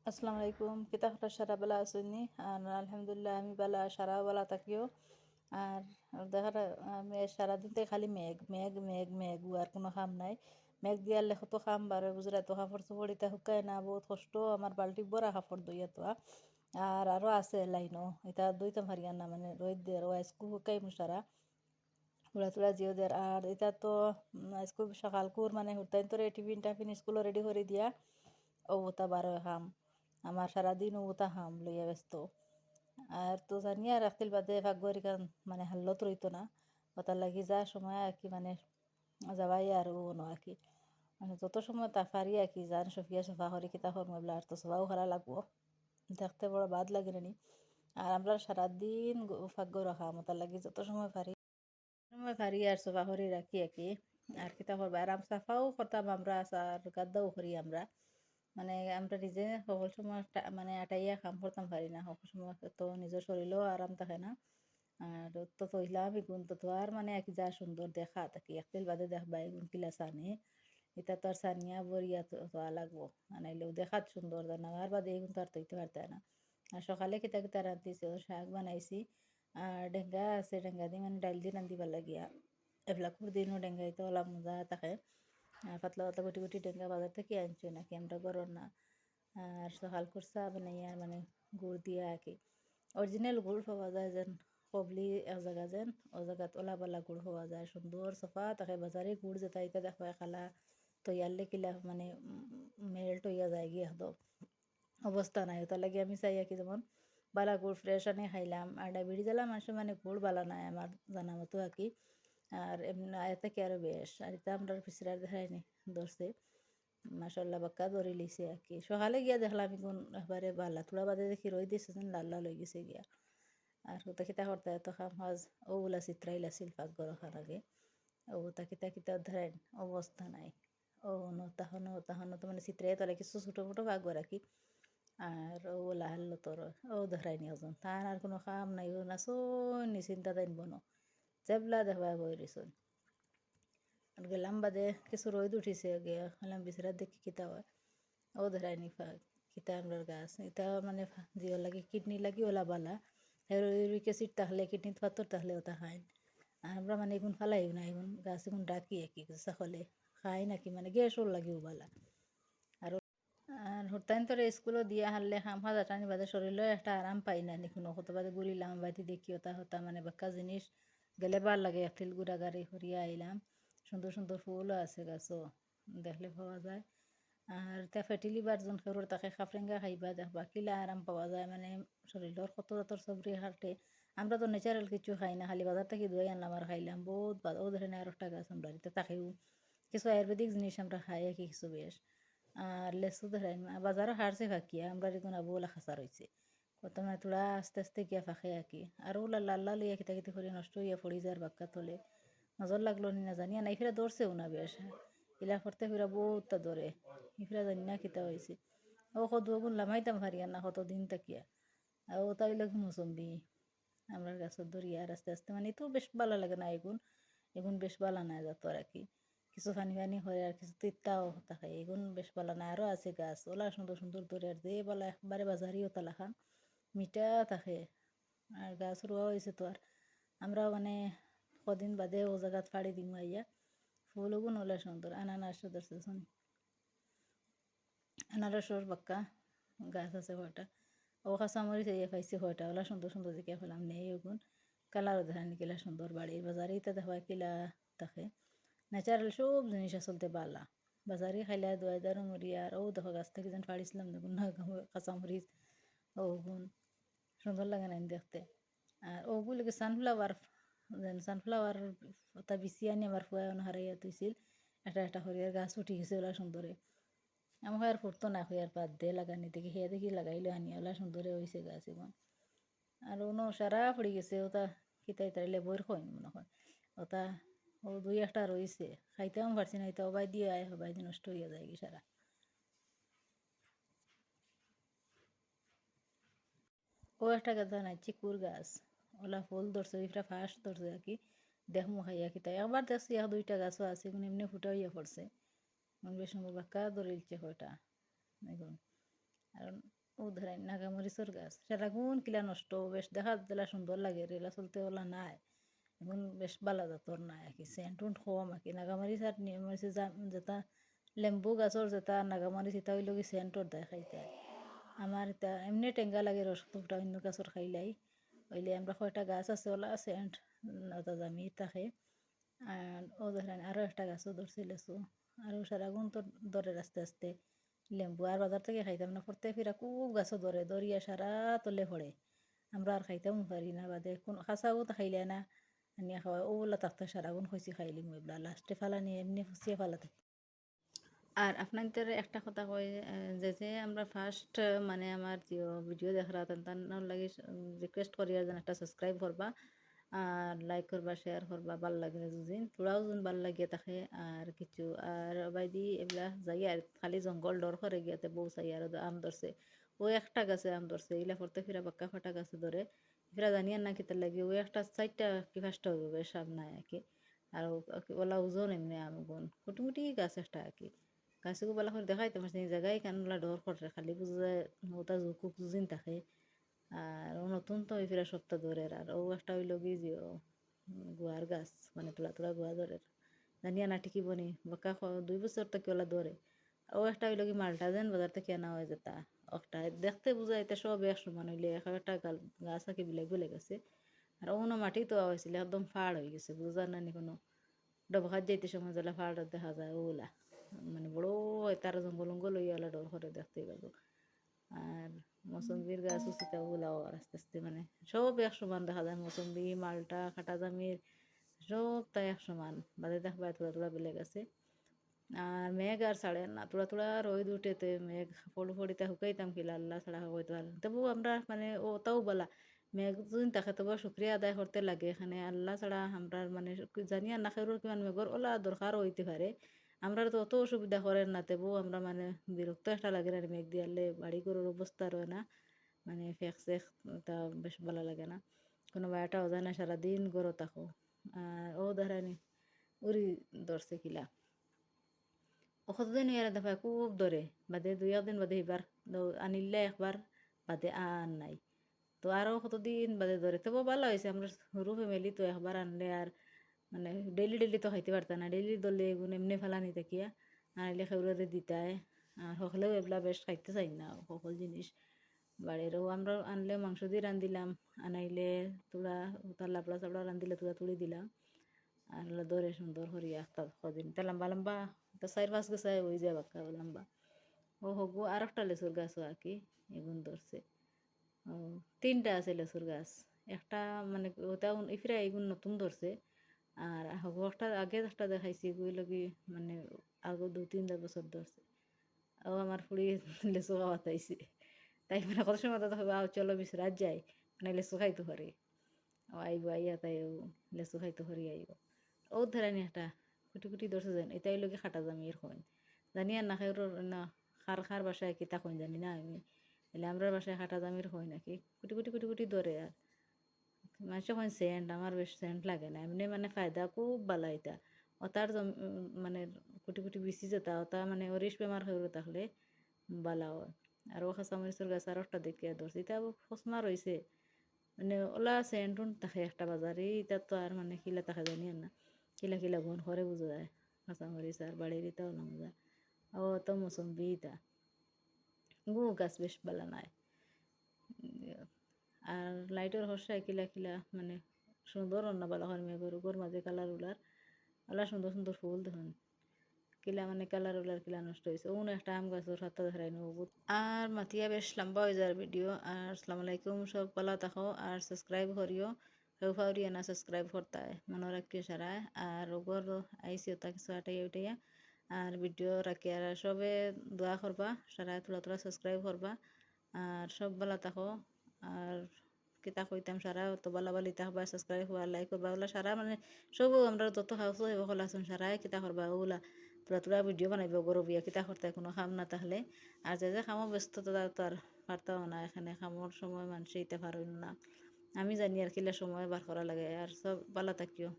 আসসালামু আলাইকুম কিতা হঠাৎ সারা বেলা আসেনি আর আলহামদুলিল্লাহ আমি বেলা সারা বেলা থাকিও আর দেখার আমি সারাদিন থেকে খালি মেঘ মেঘ মেঘ মেঘ আর কোনো কাম নাই মেঘ দিয়ার লেখো তো কাম বারে বুঝলে তো কাপড় চোপড় ইটা শুকায় না বহুত কষ্ট আমার বালতি বড়া কাপড় দইয়া তো আর আরও আছে লাইনও এটা দইতাম হারিয়ান না মানে রোদ দিয়ে স্কুল শুকাই মুসারা তুলা তুলা জিও দের আর এটা তো স্কুল সকাল কুর মানে হুতাইন তোরে টিফিন টাফিন স্কুলও রেডি করে দিয়া ও ওটা বারো খাম আমার সারাদিন ওটা খাম লইয়া ব্যস্ত আর তো জানি আর রাখিল বাদে ভাগ্যের গান মানে হাল্লত রইতো না ওটার লাগি যা সময় আর কি মানে যাবাই আর ও ন আর কি মানে যত সময় তা পারি আর কি জান সফিয়া সফা করি কিতা করবো এগুলো আর তো সবাও করা লাগবো দেখতে বড় বাদ লাগে নি আর আমরা সারাদিন ভাগ্য রাখা ওটার লাগি যত সময় পারি সময় পারি আর সফা করে রাখি আর কি আর কিতা করবো আর সাফাও করতাম আমরা আর গাদ্দাও করি আমরা মানে আমরা নিজে সকল সময় মানে আটাইয়া কাম করতাম পারি না সকল সময় তো নিজের শরীরও আরাম থাকে না আর তো তৈলাম এগুন তো আর মানে এক যা সুন্দর দেখা থাকি একদিন বাদে দেখবা এগুন কিলা সানে এটা তো আর সানিয়া বরিয়া তো লাগবো মানে দেখাত সুন্দর আর বাদে এগুন তো আর তৈতে পারতে না আর সকালে কিতা কিতা রাঁধিছি শাক বানাইছি আর ডেঙ্গা আছে ডেঙ্গা দিয়ে মানে ডাইল দিয়ে রান্ধিবার লাগিয়া এবিলাক দিনও ডেঙ্গা দিতে ওলা মজা থাকে আর পাতলা পাতলা গুটি গুটি ডেঙ্গা বাজার থেকে আনছো নাকি আমরা গরম না আর সকাল কুরসা বানাইয়া মানে গুড় দিয়া আর কি অরিজিনাল গুড় পাওয়া যায় যেন কবলি এক জায়গা যেন ও জায়গাত ওলাবালা গুড় পাওয়া যায় সুন্দর সফা তাকে বাজারে গুড় যেটা এটা দেখো খালা তৈয়ারলে কিলা মানে মেল্ট হইয়া যায় গিয়ে একদম অবস্থা নাই ওটার লাগে আমি চাই আর কি যেমন বালা গুড় ফ্রেশ আনি খাইলাম আর ডায়াবেটিস জ্বালা মানুষের মানে গুড় বালা নাই আমার জানা মতো আর কি আর এমনি এতে কি আরও বেশ আর এটা আমরা পিছড়ার দেখায়নি ধরছে মাসাল্লাহ বাক্কা ধরে লিছে আর কি সকালে গিয়া দেখলাম এখন একবারে বালা তোলা বাদে দেখি রই দিছে লাল লাল হয়ে গেছে গিয়া আর ওটা কিতা করতে এত খাম হাজ ওগুলা চিত্রাইল আছিল পাকঘর ওখান আগে ওটা কিতা কিতা ধরেন অবস্থা নাই ও তাহনো তো মানে চিত্রাই তোলা কিছু ছোটো মোটো পাকঘর আর কি আর ও লাল তোর ও ধরাইনি ওজন তার আর কোনো কাম নাই ও না নি চিন্তা তাইন বনো জেবলা দেখবা বই রইছন আর গেলাম বাদে কিছু রোদ উঠিছে গিয়া হলাম বিচরাত দেখি কিতা হয় ও ধরাইনি কিতা আমরার গাছ এটা মানে জিও লাগি কিডনি লাগি ওলা বালা ইউরিক অ্যাসিড তাহলে কিডনিত পাথর তাহলে ওটা খাই আর আমরা মানে এগুন ফালাই না এগুন গাছ এগুন ডাকি কি সকলে খাই নাকি মানে গ্যাসও লাগিও বালা আর হতাইন তোর স্কুলও দিয়া হারলে খাম খাজা টানি বাদে শরীরও একটা আরাম পাই না নিখুন কত বাদে ঘুরিলাম বাইতে দেখি ওটা হতা মানে বাক্কা জিনিস গেলে বার লাগে একটিল গুড়া গাড়ি ঘুরিয়া আইলাম সুন্দর সুন্দর ফুলও আছে গাছও দেখলে পাওয়া যায় আর তা ফেটি লিভার যোন খেরোর তাকে খাফরেঙ্গা খাইবা দেখবা কিলা আরাম পাওয়া যায় মানে শরীরের কত তোর সবরি হাঁটে আমরা তো ন্যাচারাল কিছু খাই না খালি বাজার থেকে দই আনলাম আর খাইলাম বহুত ও ধরনের আর একটা গাছ আমরা তাকেও কিছু আয়ুর্বেদিক জিনিস আমরা খাই কি কিছু বেশ আর লেসু ধরেন বাজারও হারছে ফাঁকিয়া আমরা দেখুন আবুলা খাসা রয়েছে কত মানে তোলা আস্তে আস্তে গিয়া ফাঁকে আঁকি আর ওলা লাল লাল হইয়া কিতা কিতা করে নষ্ট হইয়া পড়ি যার বাক্কা তোলে নজর লাগলো নি না জানি না ফিরা দৌড়ছেও না বেশ ইলা করতে ফিরা বহুতটা দৌড়ে ইফিরা জানি না কিতা হয়েছে ও কত গুণ লামাইতাম হারিয়া না কত দিন তাকিয়া আর ও তাই লাগে মৌসম্বি আমরা গাছের ধরিয়া আর আস্তে আস্তে মানে তো বেশ ভালো লাগে না এগুন এগুন বেশ ভালো না যত আর কি কিছু ফানি ফানি হয় আর কিছু তিতাও থাকে এগুন বেশ ভালো না আরও আছে গাছ ওলা সুন্দর সুন্দর ধরে আর যে বলা একবারে বাজারিও তালা খান মিঠা থাকে আর গাছ রোয়া হয়েছে তো আর আমরাও মানে কদিন বাদে ও জায়গাত ফাড়ি দিম আইয়া ফুল গুণ ওলা সুন্দর আনারস ধরছে আনারসর বাক্কা গাছ আছে কয়টা ও কাঁচামরিচ এই খাইছে কয়টা ওলা সুন্দর সুন্দর দেখে ফেলাম নেই ওগুন কালারও দেখা নি কিলা সুন্দর বাড়ির বাজারে ইতা দেখবা কিলা থাকে ন্যাচারাল সব জিনিস আসলতে বালা বাজারে খাইলে দোয়াই দারু মরিয়া আর ও দেখো গাছ থেকে যেন ফাড়িছিলাম দেখুন না কাঁচামরিচ ওগুন সুন্দর লাগে না দেখতে আর ওগুলোকে সানফ্লাওয়ার যেন সানফ্লাওয়ার ওটা বিছিয়ে আনি আমার ফুয়া হারাইয়া তুইছিল একটা একটা হরিয়ার গাছ উঠি গেছে ওলা সুন্দরে আমার আর ফুটতো না হইয়ার পাত দিয়ে লাগানি দেখি সেয়া দেখি লাগাইলো আনি ওলা সুন্দরে হয়েছে গাছ এখন আর অন্য সারা পড়ে গেছে ওটা কিতাই তাইলে বইর হয় মনে হয় ওটা ও দুই একটা রয়েছে খাইতেও পারছি না এটা অবাই দিয়ে আয় হবাই দিয়ে নষ্ট হইয়া যায় কি সারা ও একটা গাছ নাই চিকুর গাছ ওলা ফুল ধরছে ওইটা ফার্স্ট ধরছে আর কি দেখমু খাইয়া কি তাই একবার দেখছি এক দুইটা গাছও আছে এখন এমনি ফুটা হইয়া পড়ছে বেশ সুন্দর বাক্কা ধরে ইচ্ছে কয়টা দেখুন আর ও ধরেন নাগামরিচর গাছ সেরাগুন কিলা নষ্ট বেশ দেখা দিলা সুন্দর লাগে রেলা চলতে ওলা নাই এখন বেশ ভালো জাতর নাই আর কি সেন্ট উন্ট কম আর কি নাগামরিচ আর নিয়মরিচ যেটা লেম্বু গাছর যেটা নাগামরিচ এটা হইল কি সেন্টর দেয় খাইতে আমার এটা এমনি টেঙ্গা লাগে রস ফুটা অন্য গাছর খাইলাই হইলে আমরা কয়টা গাছ আছে ওলা সেন্ট ওটা জামি থাকে আর ও ধরেন আরও একটা গাছও ধরছি লেচু আরও সারাগুন তো ধরে আস্তে আস্তে লেম্বু আর বাজার থেকে খাইতাম না পড়তে ফিরা খুব গাছও ধরে ধরিয়া সারা তলে পড়ে আমরা আর খাইতাম পারি না বাদে কোন খাসাও তো খাইলে না নিয়ে খাওয়া ওগুলা থাকতো সারাগুন খুঁজি খাইলি মুইবলা লাস্টে ফালানি এমনি খুঁচিয়ে ফালাতে আর আপনাদের একটা কথা কই যে আমরা ফার্স্ট মানে আমার যে ভিডিও দেখরা তার লাগে রিকোয়েস্ট করি আর যেন একটা সাবস্ক্রাইব করবা আর লাইক করবা শেয়ার করবা ভাল লাগলে দুদিন তোরাও যেন ভাল লাগিয়ে থাকে আর কিছু আর বাইদি এগুলা যাই আর খালি জঙ্গল ডর করে গিয়াতে বউ চাই আর আম ধরছে ও একটা গাছে আম ধরছে এগুলা করতে ফিরা বাক্কা ফাটা গাছে ধরে ফিরা জানিয়ার না কিতার লাগে ও একটা চারটা কি ফার্স্ট হবে বেশ আম নাই আর কি আর ওলা ওজন এমনি আম গুণ কুটি গাছ একটা আর কি গাছকে বলা করে দেখাইতে পারছি এই জায়গায় কেনলা ডর করে খালি বুঝা যায় ওটা জুকুক জুজিন থাকে আর ও নতুন তো ওই ফিরা সপ্তাহ ধরে আর ও একটা হইল কি যে গুয়ার গাছ মানে তোলা তোলা গুয়া ধরে জানিয়া না ঠিকই বনি বাক্কা 2 বছর তো কেলা ধরে ও একটা হইল কি মালটা যেন বাজার থেকে কেনা হয়ে যেতা একটা দেখতে বুঝা এটা সব এক সমান হইলে একটা গাছ আঁকি বিলে গলে গেছে আর অন্য মাটি তো হয়েছিল একদম ফাড় হয়ে গেছে বুঝার নানি কোনো ডবখাত যাইতে সময় যেলা ফাড় দেখা যায় ওগুলা মানে বড় তার জঙ্গল জঙ্গল হইয়া ওলা ডর করে দেখতেই পাবো আর মৌসম্বির গাছ উচিত ওগুলাও আস্তে আস্তে মানে সব এক সমান দেখা যায় মৌসম্বি মালটা খাটা জামির সব তাই এক সমান বাদে দেখবা তোলা তোলা বেলেগ আছে আর মেঘ আর ছাড়ে না তোলা তোলা রোদ উঠেতে মেঘ ফড়ু ফড়িতে শুকাইতাম কিলা আল্লাহ ছাড়া হইতে পারে তবু আমরা মানে ও তাও বলা মেঘ যদি থাকে তবু শুক্রিয়া আদায় করতে লাগে এখানে আল্লাহ ছাড়া আমরা মানে জানি আর না খেরোর কিমান মেঘর ওলা দরকার হইতে পারে আমরা তো অত অসুবিধা করেন না তবু আমরা মানে বিরক্ত একটা লাগে না মেঘ দিয়ালে বাড়ি ঘরের অবস্থা রয় না মানে ফেক সেক তা বেশ ভালো লাগে না কোনো বায়াটাও যায় না সারাদিন গরো থাকো আর ও ধরানি উড়ি ধরছে কিলা কতদিন ইয়ার দেখা খুব ধরে বাদে 2 একদিন বাদে এবার আনিলে একবার বাদে আর নাই তো আরও কতদিন বাদে ধরে তবু ভালো হয়েছে আমরা সরু ফ্যামিলি তো একবার আনলে আর মানে ডেলি ডেলি তো খাইতে পারতাম না ডেলি দলে এগুন এমনি ফেলানি দেখিয়া আনলে খেউরে দিতায় আর সকলেও এগুলা বেশ খাইতে চাই না সকল জিনিস বাড়িরও আমরা আনলে মাংস দিয়ে রান্ধিলাম আনাইলে তোলা তার লাপড়া চাপড়া রান্ধিলে তোলা তুলি দিলাম আর হলো ধরে সুন্দর করিয়া একটা কদিন তা লম্বা লম্বা তো 4-5 গেছে ওই যায় বাক্কা লম্বা ও হগু আর একটা লেচুর গাছও আর কি এগুন ধরছে ও 3টা আছে লেচুর গাছ একটা মানে ওটাও ইফরা এগুন নতুন ধরছে আর হগু একটা আগে একটা দেখাইছি এগুলো কি মানে আগে 2-3 বছর ধরছে ও আমার ফুড়ি লেচু খাওয়াতাইছে তাই মানে কত সময় তো আও চলো বিছরাত যাই মানে লেচু খাইতে পারি ও আইব আইয়া তাই লেচু খাইতে পারি আইব ও ধরানি একটা কুটি কুটি ধরছে যেন এটাই লোকে খাটা জামির হয় জানি আর না খাই না খার খার বাসায় কিতা কইন জানি না আমি এলে আমরা বাসায় খাটা জামির হয় নাকি কুটি কুটি কুটি কুটি ধরে আর মানুষ হয় সেন্ট আমার বেশ সেন্ট লাগে না এমনি মানে ফায়দা খুব ভালো এটা ওটার মানে কুটি কুটি বিচি যেটা ওটা মানে অরিস বেমার হয়ে থাকলে ভালো হয় আর ও খাসামরিচের গাছ আর একটা দেখিয়া ধরছে এটা ফসমা রয়েছে মানে ওলা সেন্ট থাকে একটা বাজারে এটা তো আর মানে কিলা থাকে জানি আর না কিলা কিলা গুণ করে বুঝা যায় কাঁচামরিচ আর বাড়ির ইটাও নাম যায় ও তো মৌসম্বি ইটা গু গাছ বেশ ভালো নাই আর লাইটের হর্ষায় কিলা কিলা মানে সুন্দর অন্য ভালো হয় মেঘর উপর মাঝে কালার উলার ওলা সুন্দর সুন্দর ফুল দেখুন কিলা মানে কালার উলার কিলা নষ্ট হয়েছে ওন একটা আম গাছের হাতটা ধরাই নেব আর মাতিয়া বেশ লম্বা হয়ে যায় ভিডিও আর আসসালামু আলাইকুম সব ভালো থাকো আর সাবস্ক্রাইব করিও কেউ ফাউরিয়া না সাবস্ক্রাইব করতে মনে রাখিও সারায় আর ওগর আইসি ওটা কিছু আটাইয়া উঠাইয়া আর ভিডিও রাখি আর সবে দোয়া করবা সারায় তোলা তোলা সাবস্ক্রাইব করবা আর সব ভালো থাকো আর কিতা কইতাম সারা তো বালা বালি থাকবা সাবস্ক্রাইব হওয়া লাইক করবা ওগুলা সারা মানে সব আমরা যত হাউস হইব আসুন সারাই কিতা করবা ওগুলা তোরা তোরা ভিডিও বানাইব গরবিয়া কিতা করতে কোনো কাম না তাহলে আর যে কামও ব্যস্ত তো আর পারতাও না এখানে কামর সময় মানুষ ইতে পারইন না আমি জানি আর কিলা সময় বার করা লাগে আর সব ভালো থাকিও।